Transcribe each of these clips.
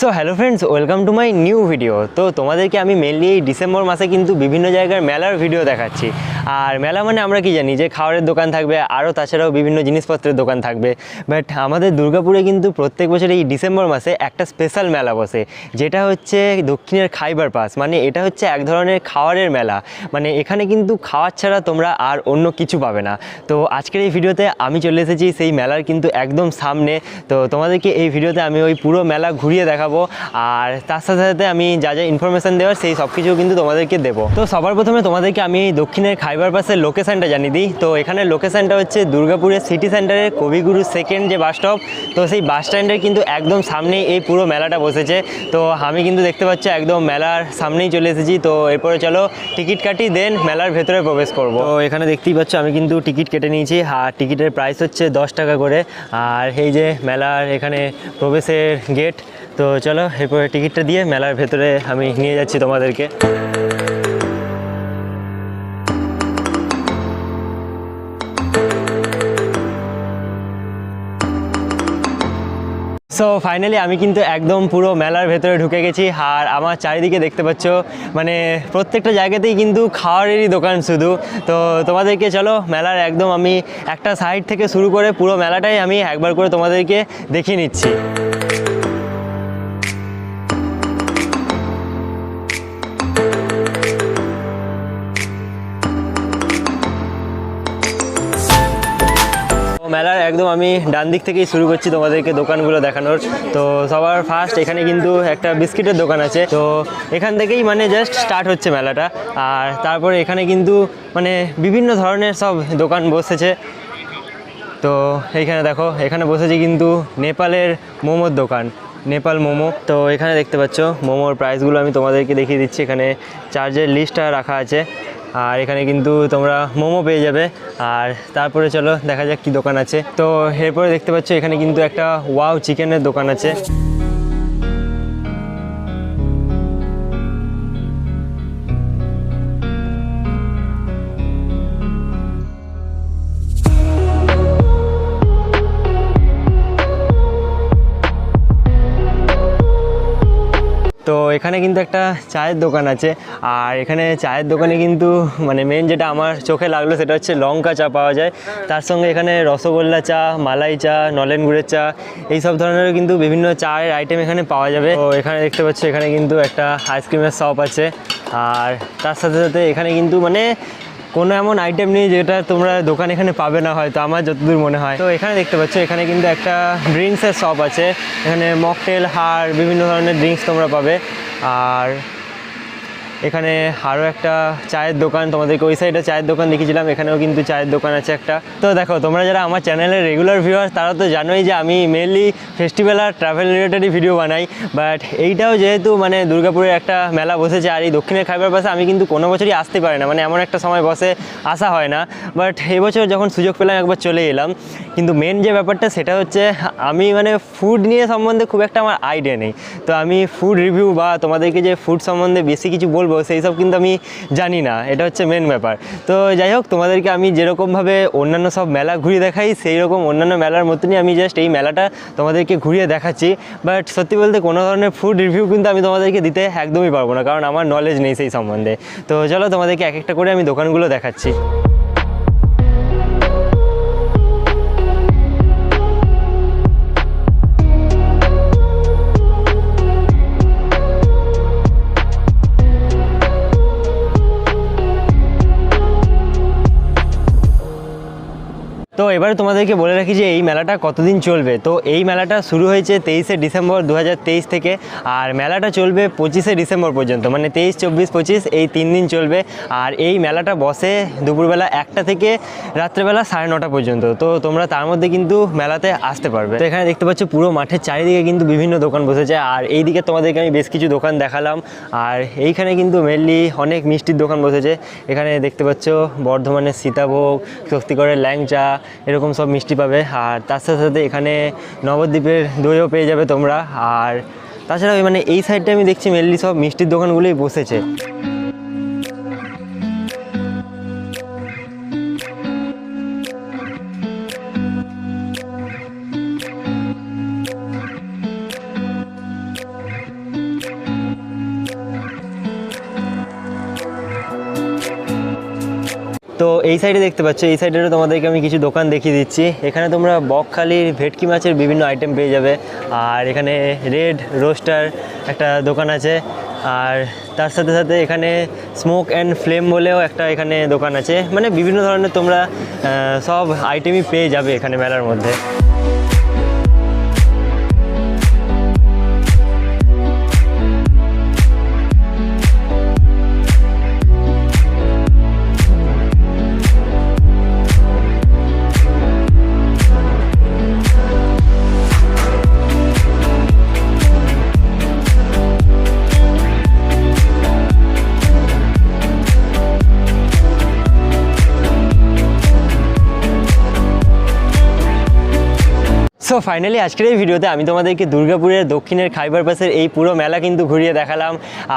So hello friends, welcome to my new video. তো তোমাদেরকে আমি মেনলি এই ডিসেম্বর মাসে কিন্তু বিভিন্ন জায়গার মেলার ভিডিও দেখাচ্ছি। আর মেলা মানে আমরা কি জানি যে খাবারের দোকান থাকবে, আরও তাছাড়াও বিভিন্ন জিনিসপত্রের দোকান থাকবে। বাট আমাদের দুর্গাপুরে কিন্তু প্রত্যেক বছর এই ডিসেম্বর মাসে একটা স্পেশাল মেলা বসে, যেটা হচ্ছে দক্ষিণের খাইবার পাস। মানে এটা হচ্ছে এক ধরনের খাবারের মেলা। মানে এখানে কিন্তু খাওয়ার ছাড়া তোমরা আর অন্য কিছু পাবে না। তো আজকের এই ভিডিওতে আমি চলে এসেছি সেই মেলার কিন্তু একদম সামনে। তো তোমাদেরকে এই ভিডিওতে আমি ওই পুরো মেলা ঘুরিয়ে দেখাবো, আর তার সাথে সাথে আমি যা যা ইনফরমেশান দেওয়ার সেই সব কিছু কিন্তু তোমাদেরকে দেবো। তো সবার প্রথমে তোমাদেরকে আমি দক্ষিণের খাইবার পাসের লোকেশানটা জানিয়ে দিই। তো এখানে লোকেশানটা হচ্ছে দুর্গাপুরের সিটি সেন্টারের কবিগুরু সেকেন্ড যে বাস স্টপ, তো সেই বাস স্ট্যান্ডের কিন্তু একদম সামনেই এই পুরো মেলাটা বসেছে। তো আমি কিন্তু দেখতে পাচ্ছি একদম মেলার সামনেই চলে এসেছি। তো এরপরে চলো টিকিট কাটি, দেন মেলার ভেতরে প্রবেশ করব। তো এখানে দেখতেই পাচ্ছ আমি কিন্তু টিকিট কেটে নিয়েছি, আর টিকিটের প্রাইস হচ্ছে 10 টাকা করে। আর এই যে মেলার এখানে প্রবেশের গেট। তো চলো এরপরে টিকিটটা দিয়ে মেলার ভেতরে আমি নিয়ে যাচ্ছি তোমাদেরকে। সো ফাইনালি আমি কিন্তু একদম পুরো মেলার ভেতরে ঢুকে গেছি। আর আমার চারিদিকে দেখতে পাচ্ছ মানে প্রত্যেকটা জায়গাতেই কিন্তু খাওয়ারেরই দোকান শুধু। তো তোমাদেরকে চলো মেলার একদম আমি একটা সাইড থেকে শুরু করে পুরো মেলাটাই আমি একবার করে তোমাদেরকে দেখিয়ে নিচ্ছি। মেলার একদম আমি ডান দিক থেকেই শুরু করছি তোমাদেরকে দোকানগুলো দেখানোর। তো সবার ফার্স্ট এখানে কিন্তু একটা বিস্কিটের দোকান আছে। তো এখান থেকেই মানে জাস্ট স্টার্ট হচ্ছে মেলাটা। আর তারপরে এখানে কিন্তু মানে বিভিন্ন ধরনের সব দোকান বসেছে। তো এইখানে দেখো, এখানে বসেছে কিন্তু নেপালের মোমোর দোকান, নেপাল মোমো। তো এখানে দেখতে পাচ্ছ মোমোর প্রাইসগুলো আমি তোমাদেরকে দেখিয়ে দিচ্ছি। এখানে চার্জের লিস্টটা রাখা আছে, আর এখানে কিন্তু তোমরা মোমো পেয়ে যাবে। আর তারপরে চলো দেখা যাক কী দোকান আছে। তো এরপরে দেখতে পাচ্ছ এখানে কিন্তু একটা ওয়াও চিকেনের দোকান আছে। তো এখানে কিন্তু একটা চায়ের দোকান আছে। আর এখানে চায়ের দোকানে কিন্তু মানে মেন যেটা আমার চোখে লাগলো সেটা হচ্ছে লঙ্কা চা পাওয়া যায়। তার সঙ্গে এখানে রসগোল্লা চা, মালাই চা, নলেন গুড়ের চা, এই সব ধরনের কিন্তু বিভিন্ন চায়ের আইটেম এখানে পাওয়া যাবে। তো এখানে দেখতে পাচ্ছ এখানে কিন্তু একটা আইসক্রিমের শপ আছে। আর তার সাথে সাথে এখানে কিন্তু মানে কোনো এমন আইটেম নেই যেটা তোমরা দোকান এখানে পাবে না, হয়তো আমার যতদূর মনে হয়। তো এখানে দেখতে পাচ্ছ এখানে কিন্তু একটা ড্রিঙ্কসের শপ আছে। এখানে মকটেল, আর বিভিন্ন ধরনের ড্রিঙ্কস তোমরা পাবে। আর এখানে আরও একটা চায়ের দোকান, তোমাদেরকে ওই সাইডে চায়ের দোকান দেখিয়েছিলাম, এখানেও কিন্তু চায়ের দোকান আছে একটা। তো দেখো, তোমরা যারা আমার চ্যানেলের রেগুলার ভিউয়ার্স তারা তো জানোই যে আমি মেনলি ফেস্টিভ্যাল আর ট্রাভেল রিলেটেডই ভিডিও বানাই। বাট এইটাও যেহেতু মানে দুর্গাপুরের একটা মেলা বসেছে, আর এই দক্ষিণের খাইবার পাশে আমি কিন্তু কোনো বছরই আসতে পারি না, মানে এমন একটা সময় বসে আসা হয় না। বাট এবছর যখন সুযোগ পেলাম একবার চলে এলাম। কিন্তু মেন যে ব্যাপারটা সেটা হচ্ছে আমি মানে ফুড নিয়ে সম্বন্ধে খুব একটা আমার আইডিয়া নেই। তো আমি ফুড রিভিউ বা তোমাদেরকে যে ফুড সম্বন্ধে বেশি কিছু বলবো সেই সব কিন্তু আমি জানি না, এটা হচ্ছে মেন ব্যাপার। তো যাই হোক, তোমাদেরকে আমি যেরকমভাবে অন্যান্য সব মেলা ঘুরিয়ে দেখাই সেই রকম অন্যান্য মেলার মতনই আমি জাস্ট এই মেলাটা তোমাদেরকে ঘুরিয়ে দেখাচ্ছি। বাট সত্যি বলতে কোনো ধরনের ফুড রিভিউ কিন্তু আমি তোমাদেরকে দিতে একদমই পারবো না, কারণ আমার নলেজ নেই সেই সম্বন্ধে। তো চলো তোমাদেরকে এক একটা করে আমি দোকানগুলো দেখাচ্ছি। তো এবারে তোমাদেরকে বলে রাখি যে এই মেলাটা কতদিন চলবে। তো এই মেলাটা শুরু হয়েছে 23শে ডিসেম্বর 2023 থেকে, আর মেলাটা চলবে 25শে ডিসেম্বর পর্যন্ত, মানে 23, 24, 25 এই 3 দিন চলবে। আর এই মেলাটা বসে দুপুরবেলা 1টা থেকে রাত্রেবেলা 9:30 পর্যন্ত। তো তোমরা তার মধ্যে কিন্তু মেলাতে আসতে পারবে। তো এখানে দেখতে পাচ্ছ পুরো মাঠের চারিদিকে কিন্তু বিভিন্ন দোকান বসেছে, আর এই দিকে তোমাদেরকে আমি বেশ কিছু দোকান দেখালাম। আর এইখানে কিন্তু মেনলি অনেক মিষ্টির দোকান বসেছে। এখানে দেখতে পাচ্ছ বর্ধমানের সীতাভোগ, শক্তিগড়ের ল্যাংচা, এরকম সব মিষ্টি পাবে। আর তার সাথে সাথে এখানে নবদ্বীপের দইও পেয়ে যাবে তোমরা। আর তাছাড়া মানে এই সাইডটা আমি দেখছি মেনলি সব মিষ্টির দোকানগুলোই বসেছে। এই সাইডে দেখতে পাচ্ছ, এই সাইডেরও তোমাদেরকে আমি কিছু দোকান দেখিয়ে দিচ্ছি। এখানে তোমরা বকখালির ভেটকি মাছের বিভিন্ন আইটেম পেয়ে যাবে। আর এখানে রেড রোস্টার একটা দোকান আছে, আর তার সাথে সাথে এখানে স্মোক অ্যান্ড ফ্লেম বলেও একটা এখানে দোকান আছে। মানে বিভিন্ন ধরনের তোমরা সব আইটেমই পেয়ে যাবে এখানে মেলার মধ্যে। সো ফাইনালি আজকের এই ভিডিওতে আমি তোমাদেরকে দুর্গাপুরের দক্ষিণের খাইবার পাসের এই পুরো মেলা কিন্তু ঘুরিয়ে দেখালাম,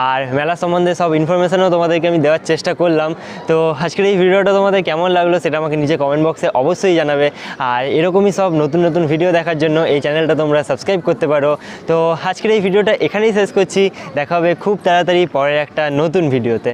আর মেলা সম্বন্ধে সব ইনফরমেশনও তোমাদেরকে আমি দেওয়ার চেষ্টা করলাম। তো আজকের এই ভিডিওটা তোমাদের কেমন লাগলো সেটা আমাকে নিচে কমেন্ট বক্সে অবশ্যই জানাবে। আর এরকমই সব নতুন নতুন ভিডিও দেখার জন্য এই চ্যানেলটা তোমরা সাবস্ক্রাইব করতে পারো। তো আজকের এই ভিডিওটা এখানেই শেষ করছি, দেখা হবে খুব তাড়াতাড়ি পরের একটা নতুন ভিডিওতে।